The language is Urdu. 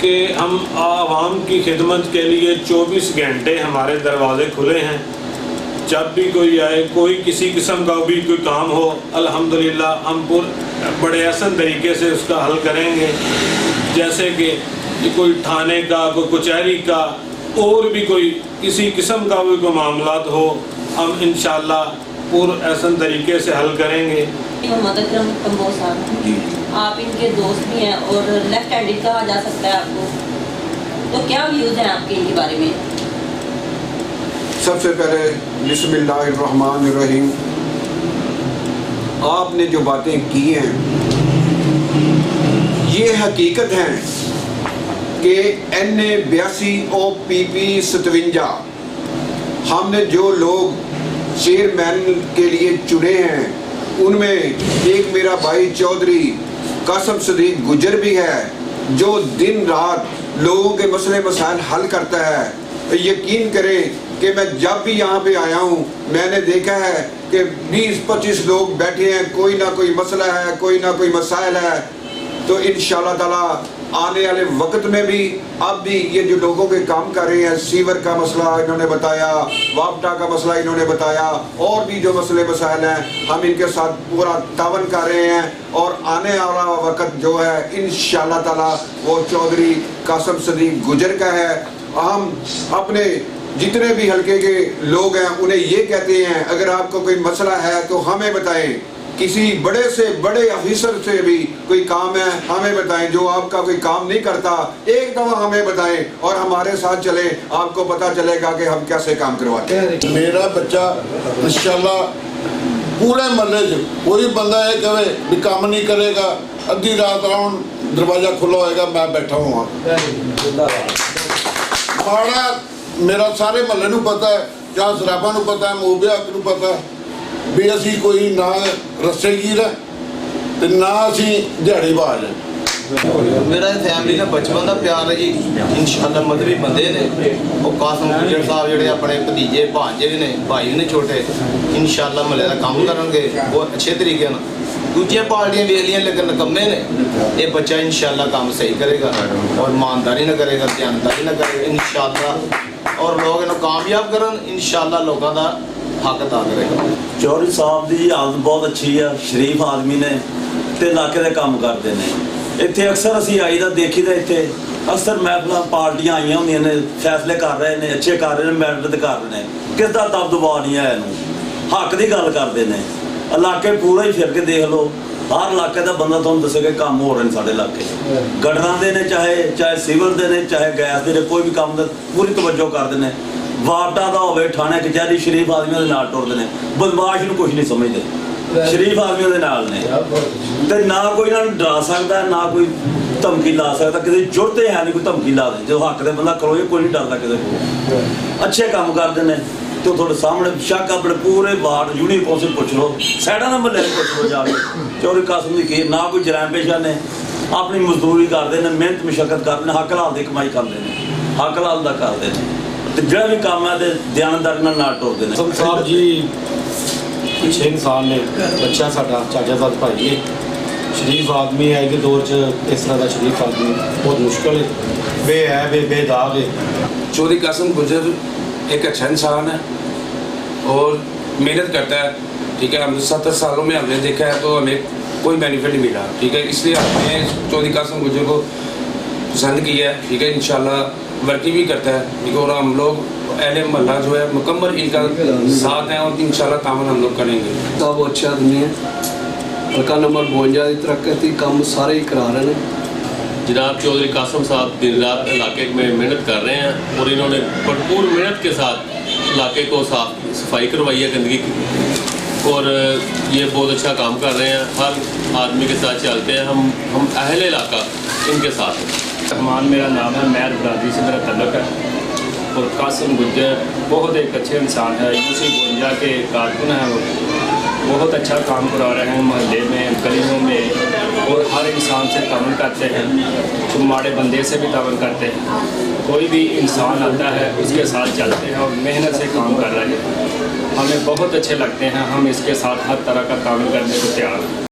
کہ ہم عوام کی خدمت کے لیے 24 گھنٹے ہمارے دروازے کھلے ہیں. جب بھی کوئی آئے, کوئی کسی قسم کا بھی کوئی کام ہو, الحمدللہ ہم بڑے احسن طریقے سے اس کا حل کریں گے. جیسے کہ کوئی تھانے کا, کوئی کچہری کا, اور بھی کوئی کسی قسم کا بھی کوئی معاملات ہو, ہم انشاءاللہ پورا احسن طریقے سے حل کریں گے. محمد اکرم کمبوز صاحب, آپ ان کے دوست بھی ہیں اور لیفٹ ہینڈڈ کہا جا سکتا ہے آپ کو, تو کیا ویوز ہیں آپ کے ان کے بارے میں؟ سب سے پہلے بسم اللہ الرحمن الرحیم. آپ نے جو باتیں کی ہیں یہ حقیقت ہیں کہ NA82 OPP 57 ہم نے جو لوگ چیئرمین کے لیے چنے ہیں ان میں ایک میرا بھائی چودھری قاسم صدیق گجر بھی ہے جو دن رات لوگوں کے مسئلے مسائل حل کرتا ہے. یقین کریں کہ میں جب بھی یہاں پہ آیا ہوں میں نے دیکھا ہے کہ 20-25 لوگ بیٹھے ہیں, کوئی نہ کوئی مسئلہ ہے, کوئی نہ کوئی مسائل ہے. تو انشاءاللہ تعالیٰ آنے والے وقت میں بھی اب بھی یہ جو لوگوں کے کام کر رہے ہیں, سیور کا مسئلہ انہوں نے بتایا, وابٹا کا مسئلہ انہوں نے بتایا, اور بھی جو مسئلے مسائل ہیں ہم ان کے ساتھ پورا تعاون کر رہے ہیں. اور آنے والا وقت جو ہے انشاءاللہ تعالیٰ وہ چودھری قاسم صدیق گجر کا ہے. ہم اپنے جتنے بھی حلقے کے لوگ ہیں انہیں یہ کہتے ہیں اگر آپ کو کوئی مسئلہ ہے تو ہمیں بتائیں, کسی بڑے سے بڑے آفیسر سے بھی کوئی کام ہے ہمیں بتائیں, جو آپ کا کوئی کام نہیں کرتا ایک دفعہ ہمیں بتائیں اور ہمارے ساتھ چلیں, آپ کو پتہ چلے گا کہ ہم کیسے کام کرواتے ہیں. میرا بچہ انشاءاللہ پورے محلے سے کوئی بندہ یہ کہے بھی کام نہیں کرے گا, ادھی رات راؤنڈ دروازہ کھلا ہوئے گا میں بیٹھا ہوں وہاں. ماڑا میرا سارے محلے نو پتہ ہے, جہاں سرابا نو پتہ ہے, موبیا نو پتہ ہے بھی اسی کوئی نہ رسے گیر ہے تے نہ اسی دیہڑی باز ہے. میرا فیملی نے بچپن کا پیار ہے جی. انشاءاللہ مذہبی بندے نے, وہ قاسم گجر صاحب جڑے اپنے بھتیجے بھانجے بھی نے, بھائی نے چھوٹے, انشاءاللہ محلے کا کام کرن گے وہ اچھے طریقے نال. دوسری پارٹیاں ویکھ لیاں لیکن نکمے نے, یہ بچہ انشاءاللہ کام صحیح کرے گا اور ایمانداری نہ کرے گا, دیانتداری نہ کرے گا انشاءاللہ, اور لوگ انہوں کامیاب کرن انشاءاللہ لوگوں کا حق ادا کرے گا. چودھری صاحب دی حالت بہت اچھی ہے, شریف آدمی نے تے علاقے دے کام کرتے ہیں. اتنے اکثر اسی آئی دا دیکھی دا اتنے اکثر محفل پارٹیاں آئی ہوئی نے, فیصلے کر رہے ہیں, اچھے کر رہے ہیں, محنت کر رہے ہیں, کس کا دب دبا نہیں ہے, حق کی گل کرتے ہیں. علاقے پورا ہی پھر کے دیکھ لو, ہر علاقے کا بندہ تمہیں دسے کہ کام ہو رہے ہیں سارے علاقے, گٹراں دے نے چاہے سیول دے نے چاہے گیس دے نے, کوئی بھی کام پوری توجہ کرتے ہیں. وارڈا دا ہوئے تھانے کچہری شریف آدمیوں کے نال ٹرتے ہیں, بدماش نو کچھ نہیں سمجھتے, شریف آدمیوں کے نال نے, تے نہ کوئی انہوں ڈرا سکتا ہے نہ کوئی دھمکی لا سکتا, کسی جرتے ہے نہیں کوئی دھمکی لا دے, جو حق دے بندہ کرو کوئی نہیں ڈرتا کسی کو, اچھے کام کرتے ہیں. تو تھوڑے سامنے شک اپنے پورے وارڈ یونین کونسل پوچھ لو, سائڈاں دے محلے پوچھ لو جا کے, چودھری قاسم دی کی نہ کوئی جرائم پیشہ نے, اپنی مزدوری کرتے ہیں, محنت مشقت کرتے ہیں, حق حلال دی کمائی کرتے ہیں, حق حلال دا کرتے ہیں, جڑا بھی کام ہے دیانتداری نال ٹورتے ہیں. قاسم صاحب جی اچھے انسان نے, بچہ ساڈا چاچا زاد بھائی ہے, شریف آدمی ہے. اس دور اس طرح کا شریف آدمی بہت مشکل ہے, بے داغ ہے. چودھری قاسم گجر ایک اچھا انسان ہے اور محنت کرتا ہے, ٹھیک ہے. ہم 70 سالوں میں ہم نے دیکھا ہے تو ہمیں کوئی بینیفٹ نہیں ملا, ٹھیک ہے. اس لیے ہم نے چودھری قاسم گجر کو پسند کیا ہے, ٹھیک ہے. انشاءاللہ ورکنگ بھی کرتا ہے, ٹھیک ہے. اور ہم لوگ اہل محلہ جو ہے مکمل ان کا ساتھ ہیں اور انشاءاللہ تعاون ہم لوگ کریں گے. وہ اچھے آدمی ہیں, حلقہ نمبر 52 کی ترقیاتی کام سارے ہی کرا رہے ہیں. جناب چودھری قاسم صاحب دن رات علاقے میں محنت کر رہے ہیں اور انہوں نے بھرپور محنت کے ساتھ علاقے کو صفائی کروائی ہے گندگی کی, اور یہ بہت اچھا کام کر رہے ہیں. ہر آدمی کے ساتھ چلتے ہیں, ہم اہل علاقہ ان کے ساتھ ہیں. رحمان میرا نام ہے, مہر برادری سے میرا تعلق ہے, اور قاسم گجر بہت ایک اچھے انسان ہے. UC 52 کے کارکن ہیں, وہ بہت اچھا کام کرا رہے ہیں محلے میں, گلیوں میں, اور ہر انسان سے تعاون کرتے ہیں, ماڑے بندے سے بھی تعاون کرتے ہیں. کوئی بھی انسان آتا ہے اس کے ساتھ چلتے ہیں اور محنت سے کام کر رہے ہیں. ہمیں بہت اچھے لگتے ہیں, ہم اس کے ساتھ ہر طرح کا تعاون کرنے کو تیار ہیں.